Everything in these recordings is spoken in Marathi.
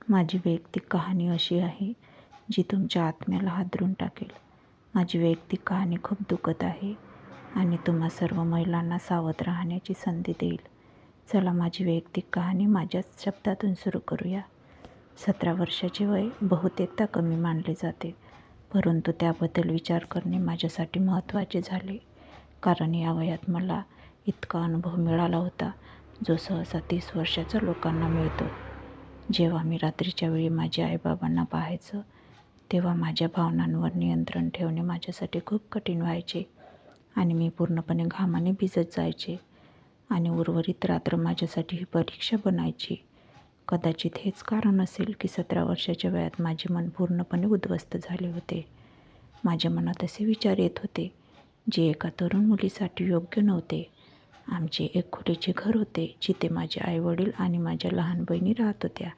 माझी वैयक्तिक कहाणी अशी आहे जी तुमच्या आत्म्याला हादरून टाकेल. माझी वैयक्तिक कहाणी खूप दुखत आहे आणि तुम्हा सर्व महिलांना सावध राहण्याची संधी देईल. चला माझी वैयक्तिक कहाणी माझ्याच शब्दातून सुरू करूया. 17 वर्षाचे वय बहुतेकदा कमी मानले जाते, परंतु त्याबद्दल विचार करणे माझ्यासाठी महत्त्वाचे झाले, कारण या वयात मला इतका अनुभव मिळाला होता जो सहसा 30 वर्षाच्या लोकांना मिळतो. जेव्हा मी रात्रीच्या वेळी माझ्या आईबाबांना पाहायचं तेव्हा माझ्या भावनांवर नियंत्रण ठेवणे माझ्यासाठी खूप कठीण व्हायचे आणि मी पूर्णपणे घामाने भिजत जायचे आणि उर्वरित रात्र माझ्यासाठी ही परीक्षा बनायची. कदाचित हेच कारण असेल की 17 वर्षाच्या वयात माझे मन पूर्णपणे उद्ध्वस्त झाले होते. माझ्या मनात असे विचार येत होते जे एका तरुण मुलीसाठी योग्य नव्हते. आमचे एक खोलीचे घर होते जिथे माझे आईवडील आणि माझ्या लहान बहिणी राहत होत्या.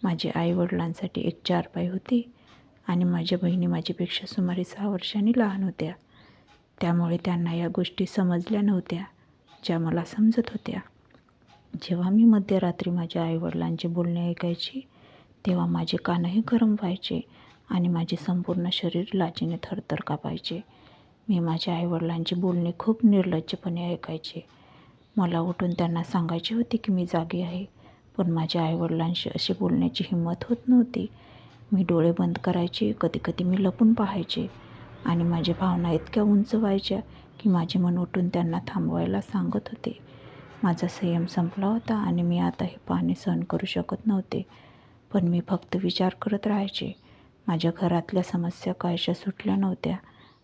माझे आईवडिलांसाठी एक चारपाई होती आणि माझ्या बहिणी माझ्यापेक्षा सुमारे 6 वर्षांनी लहान होत्या. त्यामुळे त्यांना या गोष्टी समजल्या नव्हत्या ज्या मला समजत होत्या. जेव्हा मी मध्यरात्री माझ्या आईवडिलांचे बोलणे ऐकायची तेव्हा माझे कानही गरम व्हायचे आणि माझे संपूर्ण शरीर लाजेने थरथर कापायचे. मी माझ्या आईवडिलांचे बोलणे खूप निर्लज्जपणे ऐकायचे. मला उठून त्यांना सांगायचे होते की मी जागी आहे, पण माझ्या आईवडिलांशी अशी बोलण्याची हिंमत होत नव्हती. मी डोळे बंद करायचे, कधीकधी मी लपून पाहायचे आणि माझ्या भावना इतक्या उंच व्हायच्या की माझे मन उठून त्यांना थांबवायला सांगत होते. माझा संयम संपला होता आणि मी आता हे पाहणे सहन करू शकत नव्हते, पण मी फक्त विचार करत राहायचे. माझ्या घरातल्या समस्या काहीशा सुटल्या नव्हत्या.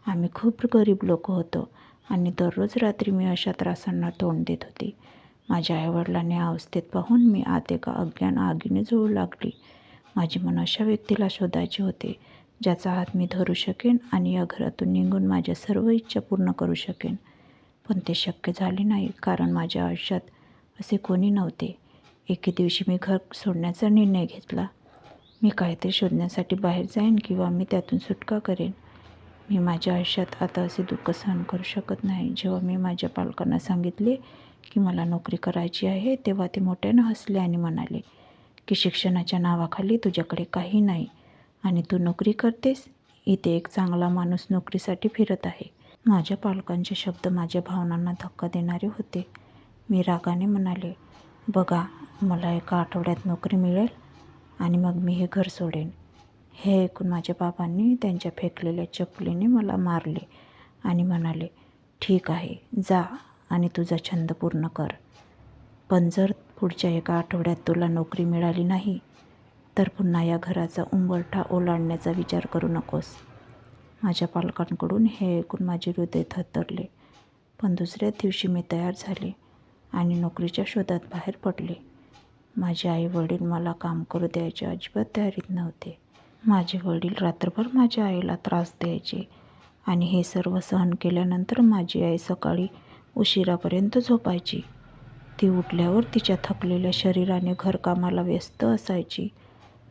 आम्ही खूप गरीब लोक होतो आणि दररोज रात्री मी अशा त्रासांना तोंड देत होती. माझ्या आईवडिलांनी अवस्थेत पाहून मी आत एका अज्ञान आगीने जळू लागली. माझे मन अशा व्यक्तीला शोधायचे होते ज्याचा हात मी धरू शकेन आणि या घरातून निघून माझ्या सर्व इच्छा पूर्ण करू शकेन. पण ते शक्य झाले नाही, कारण माझ्या आयुष्यात असे कोणी नव्हते. एके दिवशी मी घर सोडण्याचा निर्णय घेतला. मी काहीतरी शोधण्यासाठी बाहेर जाईन किंवा मी त्यातून सुटका करेन. मी माझ्या आयुष्यात आता असे दुःख सहन करू शकत नाही. जेव्हा मी माझ्या पालकांना सांगितले की मला नोकरी करायची आहे तेव्हा ते मोठ्यानं हसले आणि म्हणाले की शिक्षणाच्या नावाखाली तुझ्याकडे काही नाही आणि तू नोकरी करतेस. इथे एक चांगला माणूस नोकरीसाठी फिरत आहे. माझ्या पालकांचे शब्द माझ्या भावनांना धक्का देणारे होते. मी रागाने म्हणाले, बघा, मला एका आठवड्यात नोकरी मिळेल आणि मग मी हे घर सोडेन. हे ऐकून माझ्या बाबांनी त्यांच्या फेकलेल्या चपलीने मला मारले आणि म्हणाले, ठीक आहे, जा आणि तुझा छंद पूर्ण कर. पण जर पुढच्या एका आठवड्यात तुला नोकरी मिळाली नाही तर पुन्हा या घराचा उंबरठा ओलांडण्याचा विचार करू नकोस. माझ्या पालकांकडून हे ऐकून माझे हृदय थरथरले. पण दुसऱ्या दिवशी मी तयार झाले आणि नोकरीच्या शोधात बाहेर पडले. माझे आई वडील मला काम करू द्यायचे अजिबात तयारीत नव्हते. माझे वडील रात्रभर माझ्या आईला त्रास द्यायचे आणि हे सर्व सहन केल्यानंतर माझी आई सकाळी उशिरापर्यंत झोपायची. ती उठल्यावर तिच्या थकलेल्या शरीराने घरकामाला व्यस्त असायची.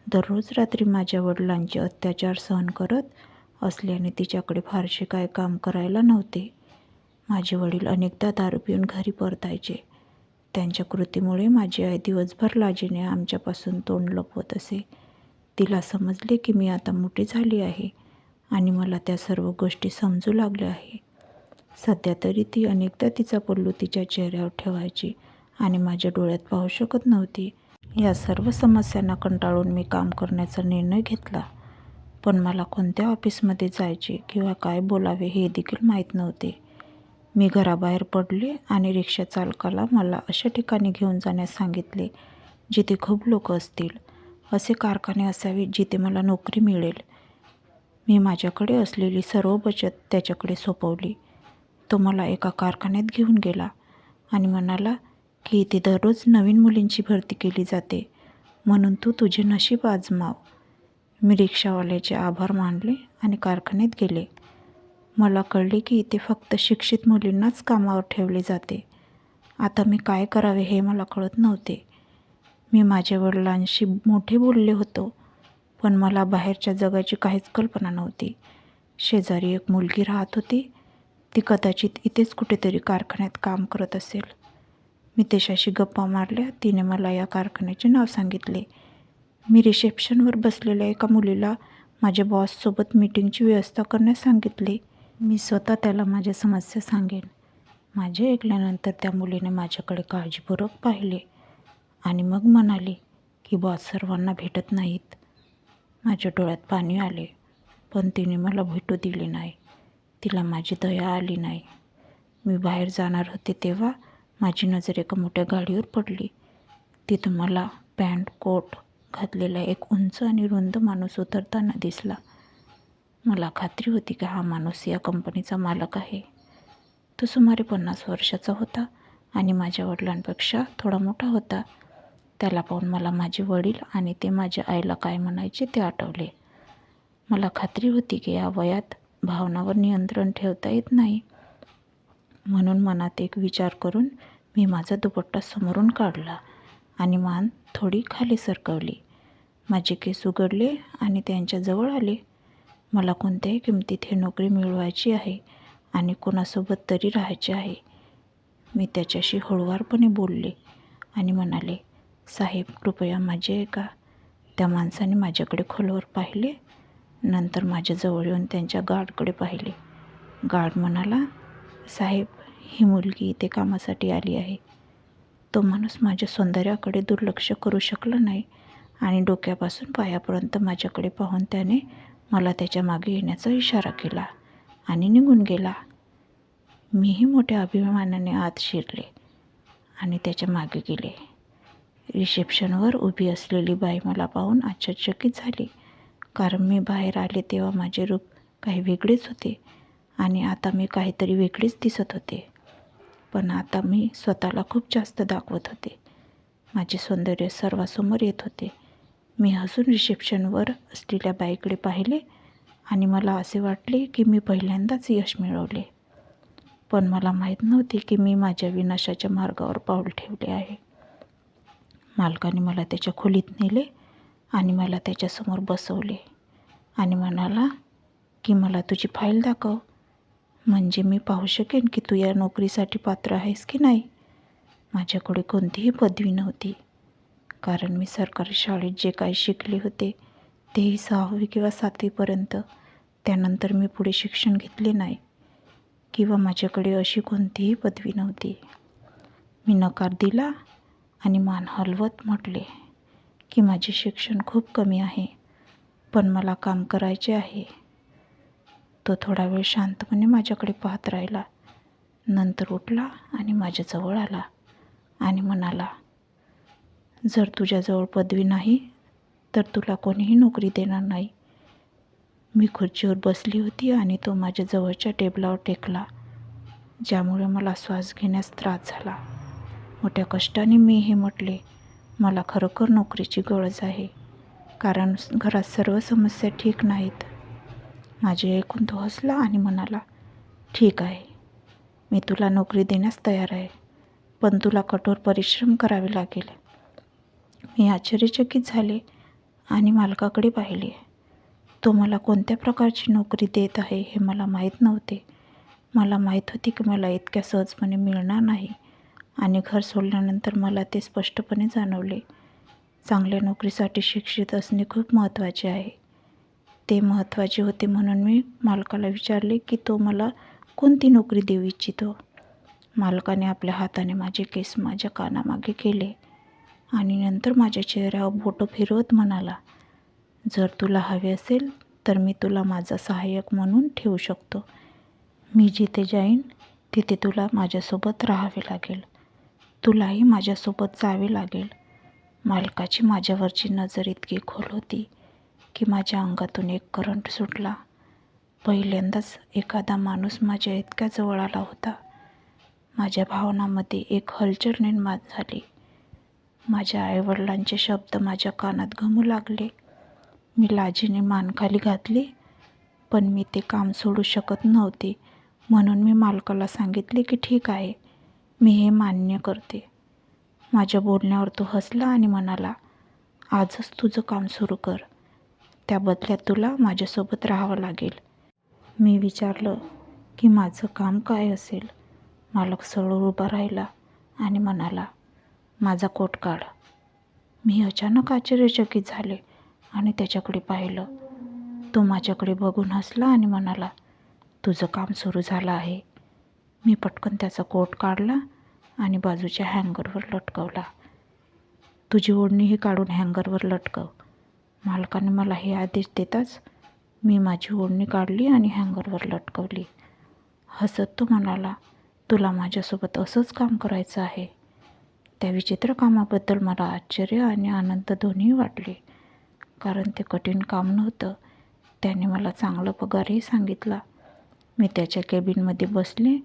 दररोज रात्री माझ्या वडिलांचे अत्याचार सहन करत असल्याने तिच्याकडे फारसे काय काम करायला नव्हते. माझे वडील अनेकदा दारू पिऊन घरी परतायचे. त्यांच्या कृतीमुळे माझी आई दिवसभर लाजेने आमच्यापासून तोंड लपवत असे. तिला समजले की मी आता मोठी झाली आहे आणि मला त्या सर्व गोष्टी समजू लागल्या आहे. सध्या तरी ती अनेकदा तिचा पल्लू तिच्या चेहऱ्यावर ठेवायची आणि माझ्या डोळ्यात पाहू शकत नव्हती. या सर्व समस्यांना कंटाळून मी काम करण्याचा निर्णय घेतला. पण मला कोणत्या ऑफिसमध्ये जायचे किंवा काय बोलावे हे देखील माहीत नव्हते. मी घराबाहेर पडले आणि रिक्षा चालकाला मला अशा ठिकाणी घेऊन जाण्यास सांगितले जिथे खूप लोक असतील. असे कारखाने असावेत जिथे मला नोकरी मिळेल. मी माझ्याकडे असलेली सर्व बचत त्याच्याकडे सोपवली. तो मला एका कारखान्यात घेऊन गेला आणि म्हणाला की इथे दररोज नवीन मुलींची भरती केली जाते, म्हणून तू तुझे नशीब आजमाव. मी रिक्षावाल्याचे आभार मानले आणि कारखान्यात गेले. मला कळले की इथे फक्त शिक्षित मुलींनाच कामावर ठेवले जाते. आता मी काय करावे हे मला कळत नव्हते. मी माझ्या वडिलांशी मोठे बोलले होतो, पण मला बाहेरच्या जगाची काहीच कल्पना नव्हती. शेजारी एक मुलगी राहत होती. ती कदाचित इथेच कुठेतरी कारखान्यात काम करत असेल. मी तिच्याशी गप्पा मारल्या. तिने मला या कारखान्याचे नाव सांगितले. मी रिसेप्शनवर बसलेल्या एका मुलीला माझ्या बॉससोबत मीटिंगची व्यवस्था करण्यास सांगितले. मी स्वतः त्याला माझ्या समस्या सांगेन. माझे ऐकल्यानंतर त्या मुलीने माझ्याकडे काळजीपूर्वक पाहिले आणि मग म्हणाली की बॉस सर्वांना भेटत नाहीत. माझ्या डोळ्यात पाणी आले, पण तिने मला भेटू दिले नाही. तिला माझी दया आली नाही. मी बाहेर जाणार होते तेव्हा माझी नजर एका मोठ्या गाडीवर पडली. तिथं मला पॅन्ट कोट घातलेला एक उंच आणि रुंद माणूस उतरताना दिसला. मला खात्री होती की हा माणूस या कंपनीचा मालक आहे. तो सुमारे 50 वर्षाचा होता आणि माझ्या वडिलांपेक्षा थोडा मोठा होता. त्याला पाहून मला माझे वडील आणि ते माझ्या आईला काय म्हणायचे ते आठवले. मला खात्री होती की या वयात भावनावर नियंत्रण ठेवता येत नाही. म्हणून मनात एक विचार करून मी माझा दुपट्टा समोरून काढला आणि मान थोडी खाली सरकवली. माझे केस उघडले आणि त्यांच्याजवळ आले. मला कोणत्याही किमतीत ही नोकरी मिळवायची आहे आणि कोणासोबत तरी राहायचे आहे. मी त्याच्याशी हळुवारपणे बोलले आणि म्हणाले, साहेब कृपया माझे ऐका. त्या माणसाने माझ्याकडे खोलवर पाहिले, नंतर माझ्याजवळ येऊन त्यांच्या गार्डकडे पाहिले. गार्ड म्हणाला, साहेब ही मुलगी इथे कामासाठी आली आहे. तो माणूस माझ्या सौंदर्याकडे दुर्लक्ष करू शकला नाही आणि डोक्यापासून पायापर्यंत माझ्याकडे पाहून त्याने मला त्याच्या मागे येण्याचा इशारा केला आणि निघून गेला. मीही मोठ्या अभिमानाने आत शिरले आणि त्याच्या मागे गेले. रिसेप्शनवर उभी असलेली बाई मला पाहून आश्चर्यचकित झाली, कारण मी बाहेर आले तेव्हा माझे रूप काही वेगळेच होते आणि आता मी काहीतरी वेगळेच दिसत होते. पण आता मी स्वतःला खूप जास्त दाखवत होते. माझे सौंदर्य सर्वांसमोर येत होते. मी हसून रिसेप्शनवर असलेल्या बाईकडे पाहिले आणि मला असे वाटले की मी पहिल्यांदाच यश मिळवले. पण मला माहीत नव्हते की मी माझ्या विनाशाच्या मार्गावर पाऊल ठेवले आहे. मालकाने मला त्याच्या खोलीत नेले आणि मला त्याच्यासमोर बसवले आणि म्हणाला की मला तुझी फाईल दाखव, म्हणजे मी पाहू शकेन की तू या नोकरीसाठी पात्र आहेस की नाही. माझ्याकडे कोणतीही पदवी नव्हती, कारण मी सरकारी शाळेत जे काही शिकले होते तेही 6वी किंवा 7वीपर्यंत. त्यानंतर मी पुढे शिक्षण घेतले नाही किंवा माझ्याकडे अशी कोणतीही पदवी नव्हती. मी नकार दिला आणि मान हलवत म्हटले की माझे शिक्षण खूप कमी आहे, पण मला काम करायचे आहे. तो थोडा वेळ शांतपणे माझ्याकडे पाहत राहिला. नंतर उठला आणि माझ्याजवळ आला आणि म्हणाला, जर तुझ्याजवळ पदवी नाही तर तुला कोणीही नोकरी देणार नाही. मी खुर्चीवर बसली होती आणि तो माझ्या जवळच्या टेबलावर टेकला, ज्यामुळे मला श्वास घेण्यास त्रास झाला. मोठ्या कष्टाने मी हे म्हटले, मला खरोखर नोकरीची गरज आहे, कारण घरात सर्व समस्या ठीक नाहीत. माझे ऐकून तो हसला आणि म्हणाला, ठीक आहे, मी तुला नोकरी देण्यास तयार आहे, पण तुला कठोर परिश्रम करावे लागेल. मी आश्चर्यचकित झाले आणि मालकाकडे पाहिले. तो मला कोणत्या प्रकारची नोकरी देत आहे हे मला माहीत नव्हते. मला माहीत होते की मला इतक्या सहजपणे मिळणार नाही आणि घर सोडल्यानंतर मला ते स्पष्टपणे जाणवले. चांगल्या नोकरीसाठी शिक्षित असणे खूप महत्त्वाचे आहे. ते महत्त्वाचे होते म्हणून मी मालकाला विचारले की तो मला कोणती नोकरी देऊ इच्छितो. मालकाने आपल्या हाताने माझे केस माझ्या कानामागे केले आणि नंतर माझ्या चेहऱ्यावर बोटं फिरवत म्हणाला, जर तुला हवे असेल तर मी तुला माझा सहाय्यक म्हणून ठेवू शकतो. मी जिथे जाईन तिथे तुला माझ्यासोबत राहावे लागेल. तुलाही माझ्यासोबत जावे लागेल. मालकाची माझ्यावरची नजर इतकी खोल होती की माझ्या अंगातून एक करंट सुटला. पहिल्यांदाच एखादा माणूस माझ्या इतक्या जवळ आला होता. माझ्या भावनांमध्ये एक हलचल निर्माण झाली. माझ्या आईवडिलांचे शब्द माझ्या कानात घुमू लागले. मी लाजेने मान खाली घातली, पण मी ते काम सोडू शकत नव्हते. म्हणून मी मालकाला सांगितले की ठीक आहे, मी हे मान्य करते. माझ्या बोलण्यावर तो हसला आणि म्हणाला, आजच तुझं काम सुरू कर. त्या बदल्यात तुला माझ्यासोबत राहावं लागेल. मी विचारलं की माझं काम काय असेल. मालक सरळ उभा राहिला आणि म्हणाला, माझा कोट काढ. मी अचानक आश्चर्यचकित झाले आणि त्याच्याकडे पाहिलं. तो माझ्याकडे बघून हसला आणि म्हणाला, तुझं काम सुरू झालं आहे. मी पटकन त्याचा कोट काढला आणि बाजूच्या हँगरवर लटकवला. तुझी ओढणीही काढून हँगरवर लटकव. मालकाने मला हे आदेश देताच मी माझी ओढणी काढली आणि हँगरवर लटकवली. हसत तो म्हणाला, तुला माझ्यासोबत असंच काम करायचं आहे. त्या विचित्र कामाबद्दल मला आश्चर्य आणि आनंद दोन्ही वाटले, कारण ते कठीण काम नव्हतं. त्याने मला चांगला पगारही सांगितला. मी त्याच्या केबिनमध्ये बसले.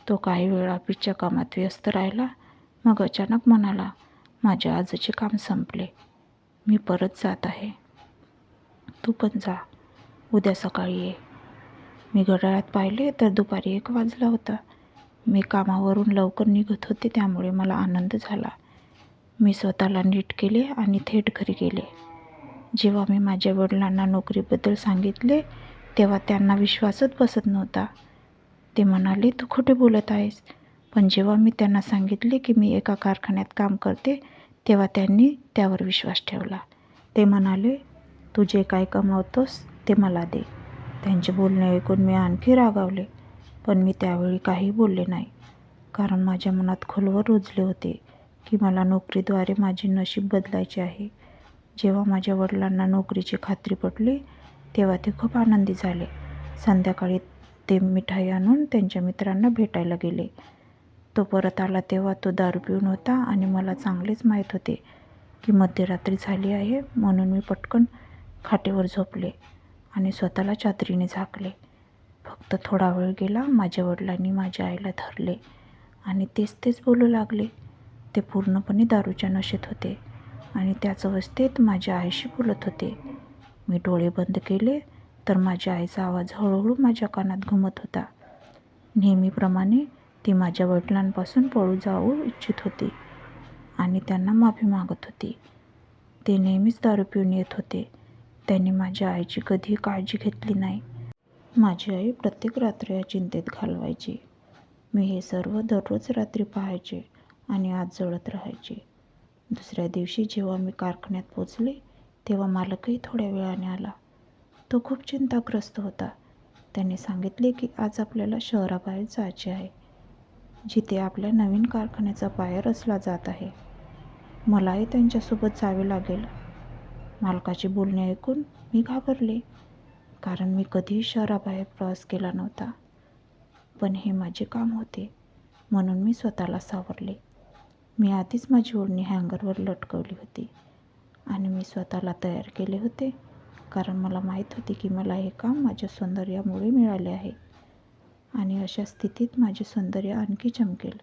तो काही वेळ ऑफिसच्या कामात व्यस्त राहिला. मग अचानक म्हणाला, माझे आजचे काम संपले. मी परत जात आहे. तू पण जा. उद्या सकाळी ये. मी घड्याळात पाहिले तर दुपारी 1 वाजला होता. मी कामावरून लवकर निघत होते, त्यामुळे मला आनंद झाला. मी स्वतःला नीट केले आणि थेट घरी गेले. जेव्हा मी माझ्या वडिलांना नोकरीबद्दल सांगितले तेव्हा त्यांना विश्वासच बसत नव्हता. ते म्हणाले, तू खोटे बोलत आहेस. पण जेव्हा मी त्यांना सांगितले की मी एका कारखान्यात काम करते तेव्हा त्यांनी त्यावर विश्वास ठेवला. ते म्हणाले, तू जे काय कमावतोस ते मला दे. त्यांचे बोलणे ऐकून मी आणखी रागावले, पण मी त्यावेळी काही बोलले नाही, कारण माझ्या मनात खोलवर रुजले होते की मला नोकरीद्वारे माझे नशीब बदलायचे आहे. जेव्हा माझ्या वडिलांना नोकरीची खात्री पटली तेव्हा ते खूप आनंदी झाले. संध्याकाळी ते मिठाई आणून त्यांच्या मित्रांना भेटायला गेले. तो परत आला तेव्हा तो दारू पिऊन होता आणि मला चांगलेच माहीत होते की मध्यरात्री झाली आहे, म्हणून मी पटकन खाटेवर झोपले आणि स्वतःला चादरीने झाकले. फक्त थोडा वेळ गेला, माझ्या वडिलांनी माझ्या आईला धरले आणि तेच बोलू लागले. ते पूर्णपणे दारूच्या नशेत होते आणि त्याच अवस्थेत माझ्या आईशी बोलत होते. मी डोळे बंद केले तर माझ्या आईचा आवाज हळूहळू माझ्या कानात घुमत होता. नेहमीप्रमाणे ती माझ्या वडिलांपासून पळू जाऊ इच्छित होती आणि त्यांना माफी मागत होती. ते नेहमीच दारू पिऊन येत होते. त्यांनी माझ्या आईची कधीही काळजी घेतली नाही. माझी आई प्रत्येक रात्र या चिंतेत घालवायची. मी हे सर्व दररोज रात्री पाहायचे आणि आत जळत राहायचे. दुसऱ्या दिवशी जेव्हा मी कारखान्यात पोचले तेव्हा मालकही थोड्या वेळाने आला. तो खूप चिंताग्रस्त होता. त्याने सांगितले की आज आपल्याला शहराबाहेर जायचे आहे, जिथे आपल्या नवीन कारखान्याचा पाया रचला जात आहे. मलाही त्यांच्यासोबत जावे लागेल. मालकाचे बोलणे ऐकून मी घाबरले, कारण मी कधीही शहराबाहेर प्रवास केला नव्हता. पण हे माझे काम होते, म्हणून मी स्वतःला सावरले. मी आधीच माझी ओढणी हँगरवर लटकवली होती आणि मी स्वतःला तयार केले होते, कारण मला माहीत होते की मला हे काम माझ्या सौंदर्यामुळे मिळाले आहे आणि अशा स्थितीत माझे सौंदर्य आणखी चमकेल.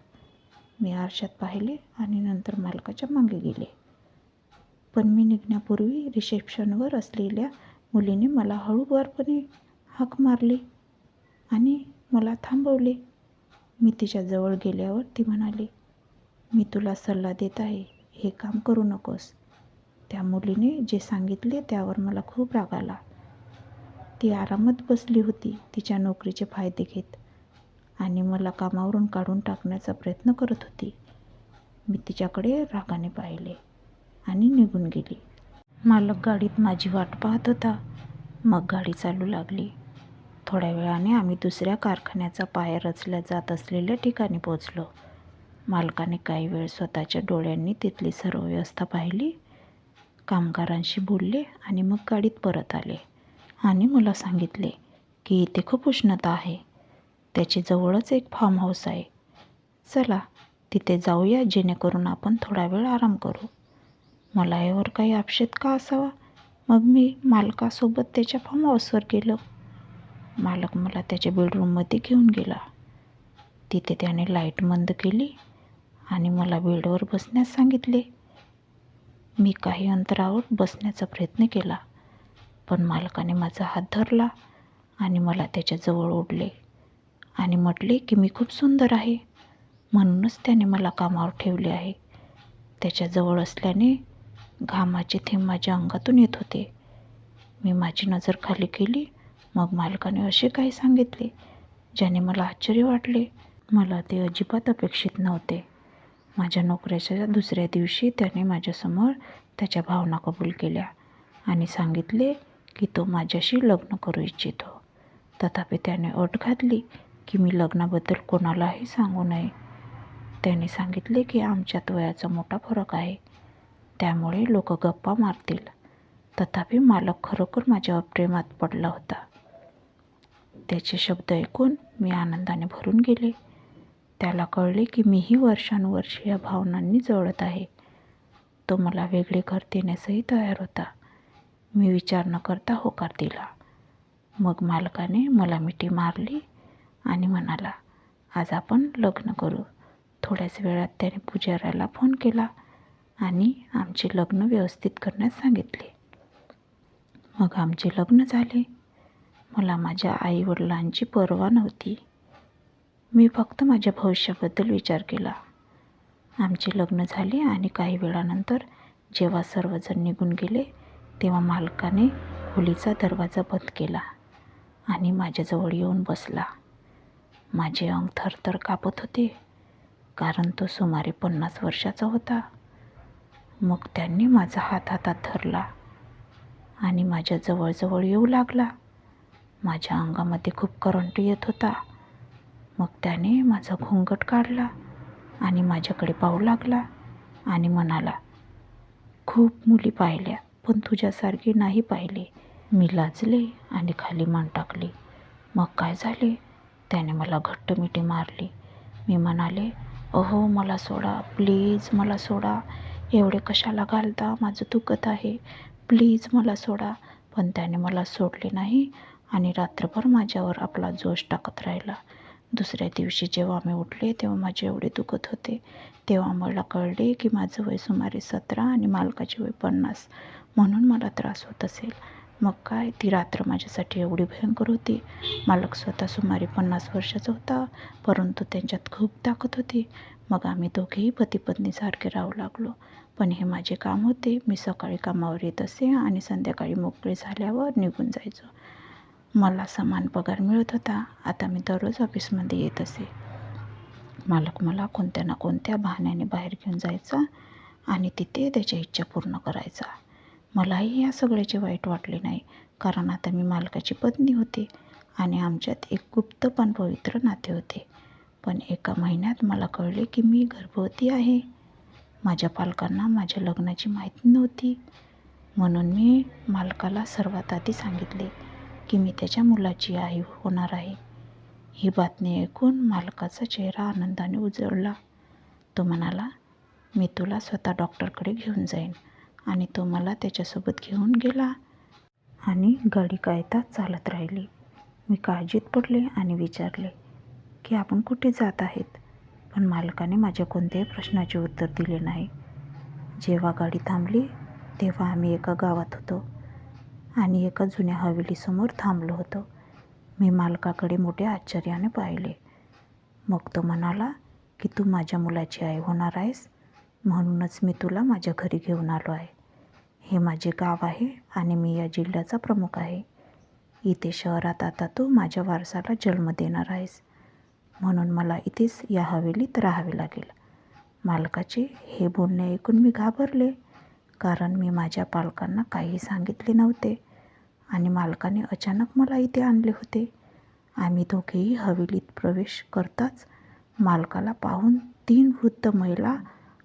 मी आरशात पाहिले आणि नंतर मालकाच्या मागे गेले. पण मी निघण्यापूर्वी रिसेप्शनवर असलेल्या मुलीने मला हळूवारपणे हाक मारली आणि मला थांबवले. मी तिच्या जवळ गेल्यावर ती म्हणाली, मी तुला सल्ला देत आहे, हे काम करू नकोस. त्या मुलीने जे सांगितले त्यावर मला खूप राग आला. ती आरामात बसली होती, तिच्या नोकरीचे फायदे घेत, आणि मला कामावरून काढून टाकण्याचा प्रयत्न करत होती. मी तिच्याकडे रागाने पाहिले आणि निघून गेली. मालक गाडीत माझी वाट पाहत होता. मग गाडी चालू लागली. थोड्या वेळाने आम्ही दुसऱ्या कारखान्याचा पाया रचल्या जात असलेल्या ठिकाणी पोहोचलो. मालकाने काही वेळ स्वतःच्या डोळ्यांनी तिथली सर्व व्यवस्था पाहिली, कामगारांशी बोलले आणि मग गाडीत परत आले आणि मला सांगितले की इथे खूप उष्णता आहे. त्याची जवळच एक फार्म हाऊस आहे. चला तिथे जाऊया, जेणेकरून आपण थोडा वेळ आराम करू. मला यावर काही आक्षेप का असावा? मग मी मालकासोबत त्याच्या फार्म हाऊसवर गेलो. मालक मला त्याच्या बेडरूममध्ये घेऊन गेला. तिथे त्याने लाईट मंद केली आणि मला बेडवर बसण्यास सांगितले. मी काही अंतरावर बसण्याचा प्रयत्न केला, पण मालकाने माझा हात धरला आणि मला त्याच्याजवळ ओढले आणि म्हटले की मी खूप सुंदर आहे, म्हणूनच त्याने मला कामावर ठेवले आहे. त्याच्याजवळ असल्याने घामाचे थेंब माझ्या अंगातून येत होते. मी माझी नजर खाली केली. मग मालकाने असे काही सांगितले ज्याने मला आश्चर्य वाटले. मला ते अजिबात अपेक्षित नव्हते. माझ्या नोकरीच्या दुसऱ्या दिवशी त्याने माझ्यासमोर त्याच्या भावना कबूल केल्या आणि सांगितले की तो माझ्याशी लग्न करू इच्छितो. तथापि त्याने अट घातली की मी लग्नाबद्दल कोणालाही सांगू नये. त्याने सांगितले की आमच्यात वयाचा मोठा फरक आहे, त्यामुळे लोक गप्पा मारतील. तथापि मालक खरोखर माझ्या प्रेमात पडला होता. त्याचे शब्द ऐकून मी आनंदाने भरून गेले. त्याला कळले की मीही वर्षानुवर्षे या भावनांनी जळत आहे. तो मला वेगळे घर देण्यासही तयार होता. मी विचार न करता होकार दिला. मग मालकाने मला मिठी मारली आणि म्हणाला, आज आपण लग्न करू. थोड्याच वेळात त्याने पुजाऱ्याला फोन केला आणि आमचे लग्न व्यवस्थित करण्यास सांगितले. मग आमचे लग्न झाले. मला माझ्या आईवडिलांची पर्वा नव्हती. मी फक्त माझ्या भविष्याबद्दल विचार केला. आमचे लग्न झाले आणि काही वेळानंतर जेव्हा सर्वजण निघून गेले तेव्हा मालकाने खोलीचा दरवाजा बंद केला आणि माझ्याजवळ येऊन बसला. माझे अंग थरथर कापत होते, कारण तो सुमारे 50 वर्षाचा होता. मग त्यांनी माझा हात हातात धरला आणि माझ्या जवळजवळ येऊ लागला. माझ्या अंगामध्ये खूप करंट येत होता. मग त्याने माझा घोंगट काढला आणि माझ्याकडे पाहू लागला आणि म्हणाला, खूप मुली पाहिल्या, पण तुझ्यासारखी नाही पाहिली. मी लाजले आणि खाली मान टाकली. मग काय झाले? त्याने मला घट्ट मिठी मारली. मी म्हणाले, अहो मला सोडा, प्लीज मला सोडा. एवढे कशाला घालता? माझं दुखत आहे, प्लीज मला सोडा. पण त्याने मला सोडले नाही आणि रात्रभर माझ्यावर आपला जोश टाकत राहिला. दुसऱ्या दिवशी जेव्हा मी उठले तेव्हा माझे एवढे दुखत होते. तेव्हा मला कळले की माझं वय सुमारे 17 आणि मालकाचे वय 50, म्हणून मला त्रास होत असेल. मग काय, ती रात्र माझ्यासाठी एवढी भयंकर होती. मालक स्वतः सुमारे 50 वर्षाचा होता, परंतु त्यांच्यात खूप ताकद होती. मग आम्ही दोघेही पती पत्नीसारखे राहू लागलो. पण हे माझे काम होते. मी सकाळी कामावर येत असे आणि संध्याकाळी मोकळे झाल्यावर निघून जायचो. मला समान पगार मिळत होता. आता मी दररोज ऑफिसमध्ये येत असे. मालक मला कोणत्या ना कोणत्या बहाण्याने बाहेर घेऊन जायचा आणि तिथे त्याच्या इच्छा पूर्ण करायचा. मलाही या सगळ्याचे वाईट वाटले नाही, कारण आता मी मालकाची पत्नी होते आणि आमच्यात एक गुप्त पण पवित्र नाते होते. पण एका महिन्यात मला कळले की मी गर्भवती आहे. माझ्या पालकांना माझ्या लग्नाची माहिती नव्हती, म्हणून मी मालकाला सर्वात आधी सांगितले की मी त्याच्या मुलाची आई होणार आहे. ही बातमी ऐकून मालकाचा चेहरा आनंदाने उजळला. तो म्हणाला, मी तुला स्वतः डॉक्टरकडे घेऊन जाईन. आणि तो मला त्याच्यासोबत घेऊन गेला आणि गाडी कायताच चालत राहिली. मी काळजीत पडले आणि विचारले की आपण कुठे जात आहेत, पण मालकाने माझ्या कोणत्याही प्रश्नाचे उत्तर दिले नाही. जेव्हा गाडी थांबली तेव्हा आम्ही एका गावात होतो आणि एका जुन्या हवेलीसमोर थांबलो होतो. मी मालकाकडे मोठ्या आश्चर्याने पाहिले. मग तो म्हणाला की तू माझ्या मुलाची आई होणार आहेस, म्हणूनच मी तुला माझ्या घरी घेऊन आलो आहे. हे माझे गाव आहे आणि मी या जिल्ह्याचा प्रमुख आहे. इथे शहरात आता तू माझ्या वारसाला जन्म देणार आहेस, म्हणून मला इथेच या हवेलीत राहावे लागेल. मालकाचे हे बोलणे ऐकून मी घाबरले, कारण मी माझ्या पालकांना काही सांगितले नव्हते आणि मालकाने अचानक मला इथे आणले होते. आम्ही दोघेही हवेलीत प्रवेश करताच मालकाला पाहून 3 वृद्ध महिला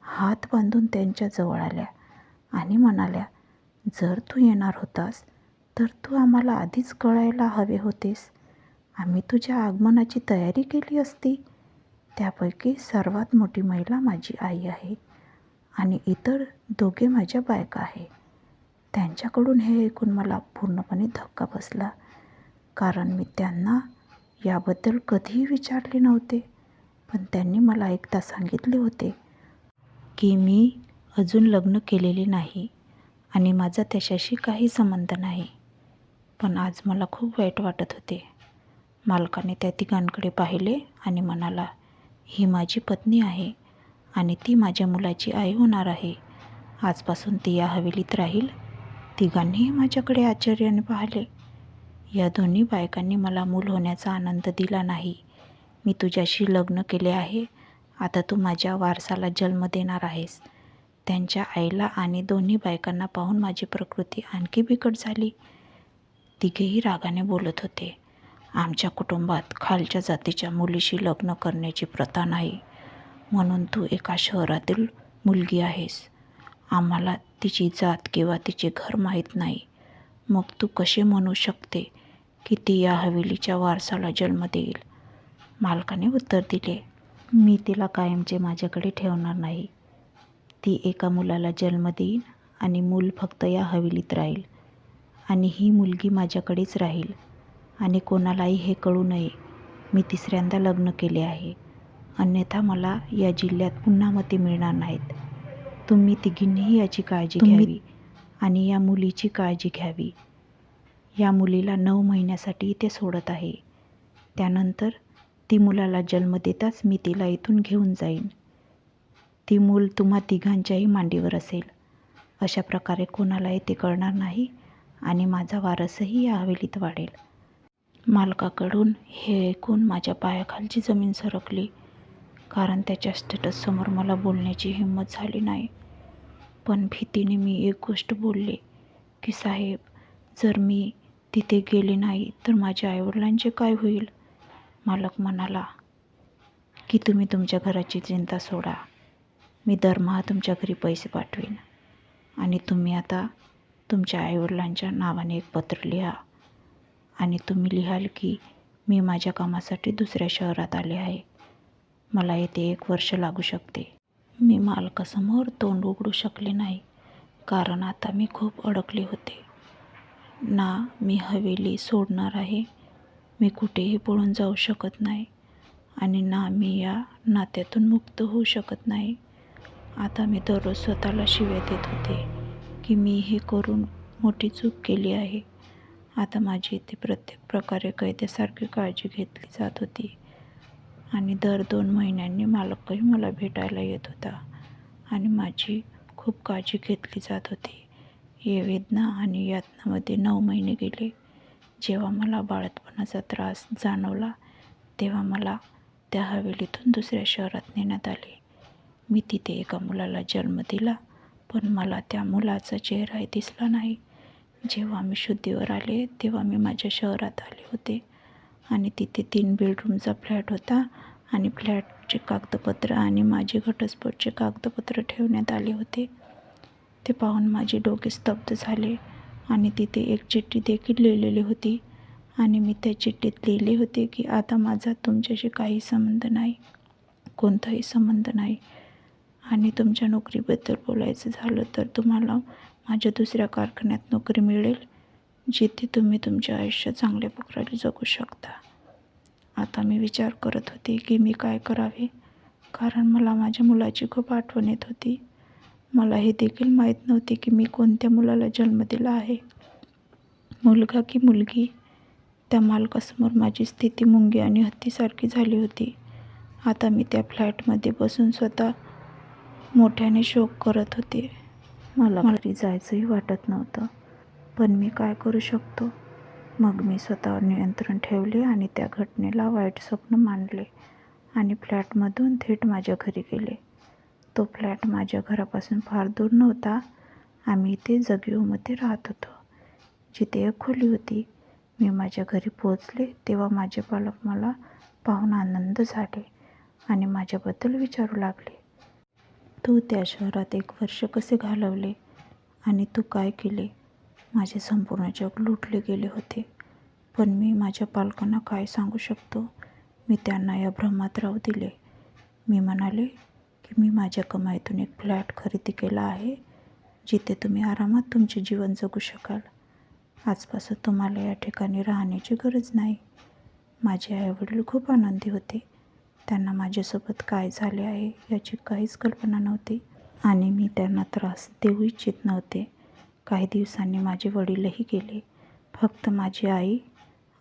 हात बांधून त्यांच्या जवळ आल्या आणि म्हणाल्या, जर तू येणार होतास तर तू आम्हाला आधीच कळायला हवे होतेस. आम्ही तुझ्या आगमनाची तयारी केली असती. त्यापैकी सर्वात मोठी महिला माझी आई आहे आणि इतर दोघे माझ्या बायका आहे. त्यांच्याकडून हे ऐकून मला पूर्णपणे धक्का बसला, कारण मी त्यांना याबद्दल कधीही विचारले नव्हते. पण त्यांनी मला एकदा सांगितले होते की मी अजून लग्न केलेले नाही आणि माझा त्याच्याशी काही संबंध नाही. पण आज मला खूप वाईट वाटत होते. मालकाने त्या तिघांकडे पाहिले आणि म्हणाला, ही माझी पत्नी आहे आणि ती माझ्या मुलाची आई होणार आहे. आजपासून ती या हवेलीत राहील. तिघांनीही माझ्याकडे आश्चर्याने पाहिले. या दोन्ही बायकांनी मला मूल होण्याचा आनंद दिला नाही. मी तुझ्याशी लग्न केले आहे, आता तू माझ्या वारसाला जन्म देणार आहेस. त्यांच्या आईला आणि दोन्ही बायकांना पाहून माझी प्रकृती आणखी बिकट झाली. तिघेही रागाने बोलत होते. आमच्या कुटुंबात खालच्या जातीच्या मुलीशी लग्न करण्याची प्रथा नाही, म्हणून तू एका शहरातील मुलगी आहेस. आम्हाला तिची जात किंवा तिचे घर माहीत नाही. मग तू कसे म्हणू शकते की ती या हवेलीच्या वारसाला जन्म देईल? मालकाने उत्तर दिले, मी तिला कायमचे माझ्याकडे ठेवणार नाही. ती एका मुलाला जन्म देईल आणि मूल फक्त या हवेलीत राहील आणि ही मुलगी माझ्याकडेच राहील आणि कोणालाही हे कळू नये मी तिसऱ्यांदा लग्न केले आहे. अन्यथा मला या जिल्ह्यात पुन्हा मते मिळणार नाहीत. तुम्ही तिघींनीही याची काळजी घ्यावी आणि या मुलीची काळजी घ्यावी. या मुलीला 9 महिन्यासाठी इथे सोडत आहे. त्यानंतर ती मुलाला जन्म देताच मी तिला इथून घेऊन जाईन. ती मूल तुम्हा तिघांच्याही मांडीवर असेल. अशा प्रकारे कोणालाही ते कळणार नाही आणि माझा वारसही या हवेलीत वाढेल. मालकाकडून हे ऐकून माझ्या पायाखालची जमीन सरकली, कारण त्याच्या स्टेटससमोर मला बोलण्याची हिंमत झाली नाही. पण भीतीने मी एक गोष्ट बोलले की साहेब, जर मी तिथे गेले नाही तर माझ्या आईवडिलांचे काय होईल? मालक म्हणाला की तुम्ही तुमच्या घराची चिंता सोडा. मी दरमहा तुमच्या घरी पैसे पाठवीन आणि तुम्ही आता तुमच्या आईवडिलांच्या नावाने एक पत्र लिहा आणि तुम्ही लिहाल की मी माझ्या कामासाठी दुसऱ्या शहरात आले आहे. मला येथे 1 वर्ष लागू शकते. मी मालकासमोर तोंड उघडू शकले नाही, कारण आता मी खूप अडकले होते. ना मी हवेली सोडणार आहे, मी कुठेही पळून जाऊ शकत नाही आणि ना मी या नात्यातून मुक्त होऊ शकत नाही. आता मी दररोज स्वतःला शिव्या देत होते की मी हे करून मोठी चूक केली आहे. आता माझी इथे प्रत्येक प्रकारे कैद्यासारखी काळजी घेतली जात होती आणि दर 2 महिन्यांनी मालकही मला भेटायला येत होता आणि माझी खूप काळजी घेतली जात होती. हे वेदना आणि यातनामध्ये 9 महिने गेले. जेव्हा मला बाळंतपणाचा त्रास जाणवला तेव्हा मला त्या हवेलीतून दुसऱ्या शहरात नेण्यात आले. मी तिथे एका मुलाला जन्म दिला, पण मला त्या मुलाचा चेहराही दिसला नाही. जेव्हा मी शुद्धीवर आले तेव्हा मी माझ्या शहरात आले होते आणि तिथे 3 बेडरूमचा फ्लॅट होता आणि फ्लॅटचे कागदपत्र आणि माझे घटस्फोटचे कागदपत्र ठेवण्यात आले होते. ते पाहून माझे डोके स्तब्ध झाले आणि तिथे एक चिठ्ठी देखील लिहिलेली होती आणि मी त्या चिठ्ठीत लिहिले होते की आता माझा तुमच्याशी काही संबंध नाही, कोणताही संबंध नाही आणि तुमच्या नोकरीबद्दल बोलायचं झालं तर तुम्हाला माझ्या दुसऱ्या कारखान्यात नोकरी मिळेल, जिथे तुम्ही तुमचे आयुष्य चांगल्या प्रकारे जगू शकता. आता मी विचार करत होते की मी काय करावे, कारण मला माझ्या मुलाची खूप आठवण येत होती. मला हे देखील माहीत नव्हते की मी कोणत्या मुलाला जन्म दिला आहे, मुलगा की मुलगी. त्या मालकासमोर माझी स्थिती मुंगी आणि हत्तीसारखी झाली होती. आता मी त्या फ्लॅटमध्ये बसून स्वतः मोठ्याने शोक करत होते. मला घरी जायचंही वाटत नव्हतं, पण मी काय करू शकतो? मग मी स्वतःवर नियंत्रण ठेवले आणि त्या घटनेला वाईट स्वप्न मानले आणि फ्लॅटमधून थेट माझ्या घरी गेले. तो फ्लॅट माझ्या घरापासून फार दूर नव्हता. आम्ही इथे जगीवमध्ये राहत होतो, जिथे एक खोली होती. मी माझ्या घरी पोहोचले तेव्हा माझे पालक मला पाहून आनंद झाले आणि माझ्याबद्दल विचारू लागले, तू त्या शहरात 1 वर्ष कसे घालवले आणि तू काय केले? माझे संपूर्ण जग लुटले गेले होते, पण मी माझ्या पालकांना काय सांगू शकतो? मी त्यांना या भ्रमात राहू दिले. मी म्हणाले की मी माझ्या कमाईतून एक फ्लॅट खरेदी केला आहे, जिथे तुम्ही आरामात तुमचे जीवन जगू शकाल. आजपासून तुम्हाला या ठिकाणी राहण्याची गरज नाही. माझे आईवडील खूप आनंदी होते. त्यांना माझ्यासोबत काय झाले आहे याची काहीच कल्पना नव्हती आणि मी त्यांना त्रास देऊ इच्छित नव्हते. काही दिवसांनी माझे वडीलही गेले. फक्त माझी आई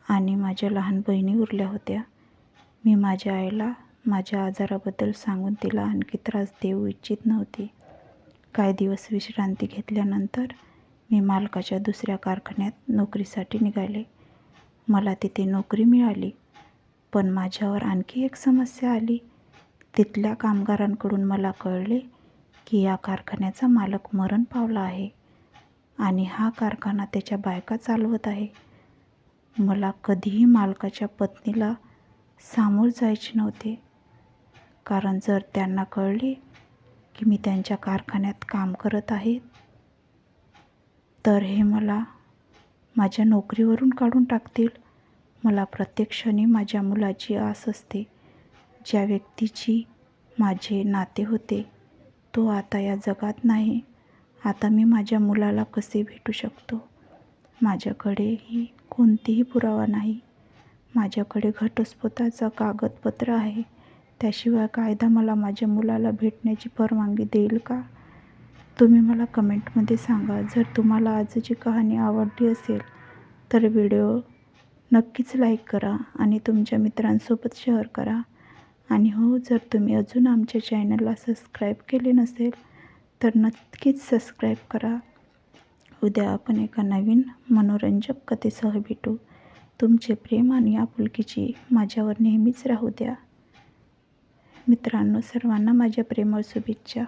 आणि माझ्या लहान बहिणी उरल्या होत्या. मी माझ्या आईला माझ्या आजाराबद्दल सांगून तिला आणखी त्रास देऊ इच्छित नव्हते. काही दिवस विश्रांती घेतल्यानंतर मी मालकाच्या दुसऱ्या कारखान्यात नोकरीसाठी निघाले. मला तिथे नोकरी मिळाली, पण माझ्यावर आणखी एक समस्या आली. तिथल्या कामगारांकडून मला कळले की या कारखान्याचा मालक मरण पावला आहे आणि हा कारखाना त्याच्या बायका चालवत आहे. मला कधीही मालकाच्या पत्नीला सामोर जायचे नव्हते, कारण जर त्यांना कळले की मी त्यांच्या कारखान्यात काम करत आहे तर हे मला माझ्या नोकरीवरून काढून टाकतील. मला प्रत्येक क्षणी माझ्या मुलाची आस असते. ज्या व्यक्तीची माझे नाते होते तो आता या जगात नाही. आता मी माझ्या मुलाला कसे भेटू शकतो? माझ्याकडेही कोणतीही पुरावा नाही. माझ्याकडे घटस्फोटाचं कागदपत्र आहे. त्याशिवाय कायदा मला माझ्या मुलाला भेटण्याची परवानगी देईल का? तुम्ही मला कमेंटमध्ये सांगा. जर तुम्हाला आजची कहाणी आवडली असेल तर व्हिडिओ नक्कीच लाईक करा आणि तुमच्या मित्रांसोबत शेअर करा. आणि हो, जर तुम्ही अजून आमच्या चॅनलला सबस्क्राईब केले नसेल तर नक्कीच सबस्क्राईब करा. उद्या आपण एका नवीन मनोरंजक कथेसह भेटू. तुमचे प्रेम आणि आपुलकीची माझ्यावर नेहमीच राहू द्या. मित्रांनो, सर्वांना माझ्या प्रेमळ शुभेच्छा.